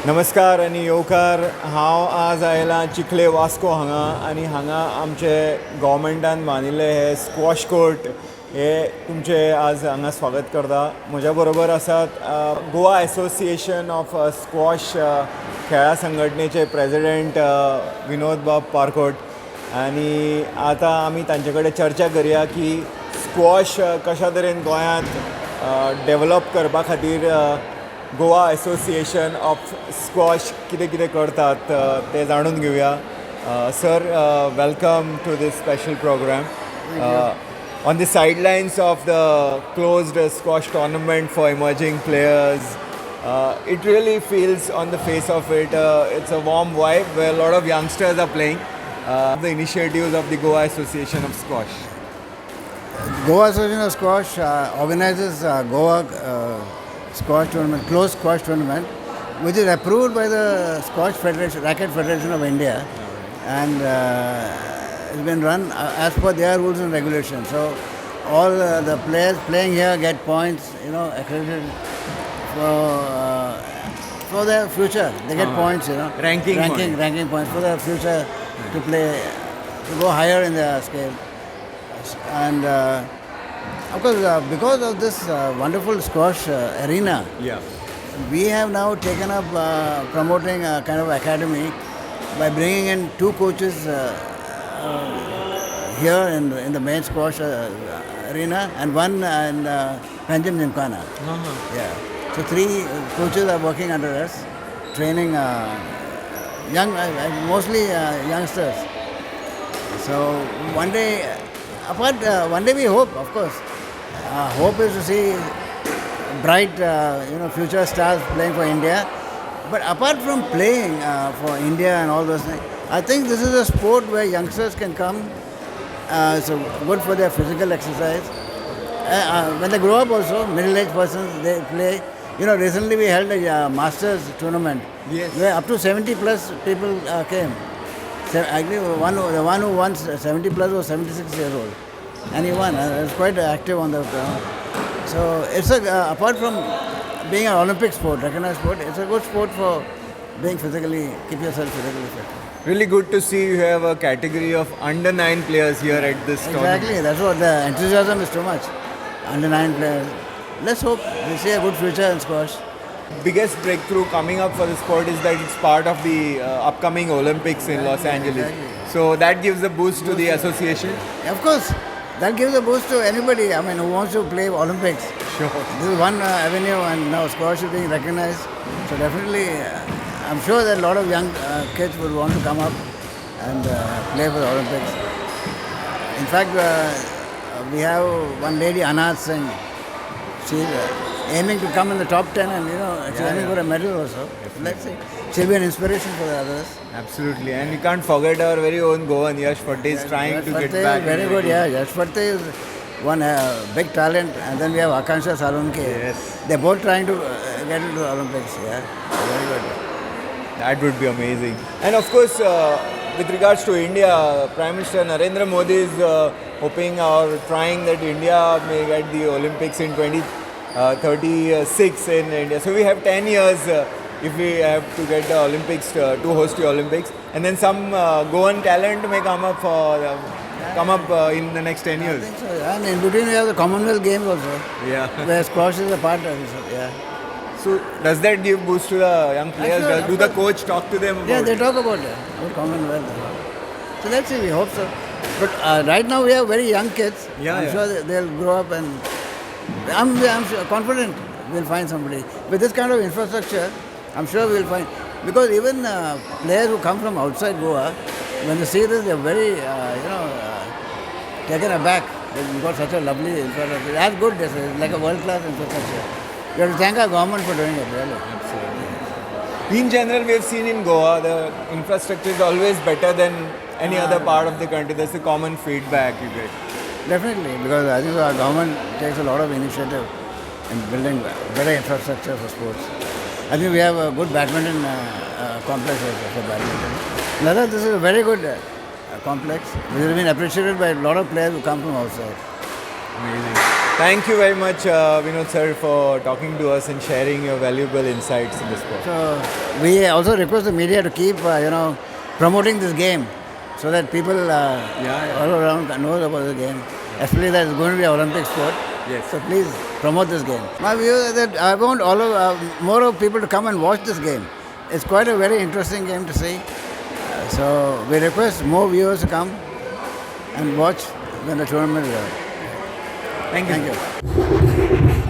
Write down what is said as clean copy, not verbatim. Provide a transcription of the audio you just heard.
नमस्कार आनी येवकार. हांव आज आयलां चिखले वास्को हांगा आनी हांगा आमचे गव्हर्मेंटान बांदिल्ले हे स्क्वॉश कोर्ट हे तुमचे आज हांगा स्वागत करता. म्हज्या बरोबर आसात गोवा एसोसिएशन ऑफ स्क्वॉश खेळा संघटनेचे प्रेसिडेंट विनोद बाब पारकोट. आनी आतां आमी तांचे कडेन चर्चा करया की स्क्वॉश कशा तरेन गोंयांत डेवलप करपा खातीर गोवा एसोसिएशन ऑफ स्क्वॉश कितें कितें करतात ते जाणून घेवया. Sir, welcome to this special program. On the sidelines of the closed squash tournament for emerging players, it really feels on the face of it, it's a warm vibe where a lot of youngsters are playing. The initiatives of the Goa Association of Squash. Goa Association of Squash organizes Goa Squash Tournament, closed squash tournament, which is approved by the Squash Federation, Racket Federation of India, and it's been run as per their rules and regulations. So all the players playing here get points, accredited for their future. They get points, ranking points for their future to play, to go higher in their scale. And of course, because of this wonderful squash arena, we have now taken up promoting a kind of academy by bringing in two coaches here in the main squash arena and one in Panjim Gymkhana. Yeah. So three coaches are working under us, training mostly youngsters. So one day we hope, of course. Hope is to see bright, future stars playing for India. But apart from playing for India and all those things, I think this is a sport where youngsters can come. So good for their physical exercise. When they grow up also, middle-aged persons, they play. Recently we held a Masters tournament. Yes. Where up to 70 plus people came. Actually, the one who won 70 plus was 76 years old. And he won. It's quite active on the ground. So it's apart from being an Olympic sport, recognized sport, it's a good sport for being keep yourself physically fit. Really good to see you have a category of under 9 players here at this tournament. Exactly, that's what the enthusiasm is too much. Under 9 players. Let's hope we see a good future in squash. Biggest breakthrough coming up for the sport is that it's part of the upcoming Olympics in Los Angeles. Exactly. So that gives a boost to the association. Of course, that gives a boost to anybody, who wants to play Olympics. Sure. This is one avenue, and now squash is being recognized. So definitely, I'm sure that a lot of young kids would want to come up and play for the Olympics. In fact, we have one lady, Anat Singh. She's aiming to come in the top 10 and, she's aiming for a medal also. Let's see. She'll be an inspiration for the others. Absolutely. And we can't forget our very own Goan, Yash Pate is trying to get back. Very good, yeah. Yash Pate is one big talent. And then we have Akansha Salunke. Yes. They're both trying to get into the Olympics, yeah. Very good. That would be amazing. And of course, with regards to India, Prime Minister Narendra Modi is hoping or trying that India may get the Olympics in 2036 in India. So we have 10 years if we have to get the Olympics to host the Olympics. And then some Goan talent may come up in the next 10 years. I think so, yeah. And in between we have the Commonwealth Games also. Yeah. Where squash is a part of it, yeah. So does that give boost to the young players? Sure, Do the coach talk to them about Yeah, they it? talk about it. Commonwealth. So let's see, we hope so. But right now we have very young kids. I'm sure they'll grow up, and I'm confident we'll find somebody. With this kind of infrastructure, I'm sure we'll find. Because even players who come from outside Goa, when they see this, they're very, taken aback. We've got such a lovely infrastructure. That's good, this is like a world-class infrastructure. We have to thank our government for doing it, really. Absolutely. In general, we have seen in Goa, the infrastructure is always better than any other part of the country. That's the common feedback you get. Definitely, because I think our government takes a lot of initiative in building better infrastructure for sports. I think we have a good badminton complex also for badminton. Another, this is a very good complex, which has been appreciated by a lot of players who come from outside. Amazing. Thank you very much, Vinod sir, for talking to us and sharing your valuable insights in the sport. So we also request the media to keep, promoting this game so that people all around know about the game. Especially that it's going to be an Olympic sport. Yes. So please promote this game. My view is that I want more of people to come and watch this game. It's quite a very interesting game to see. So we request more viewers to come and watch when the tournament is over. Thank you. Thank you.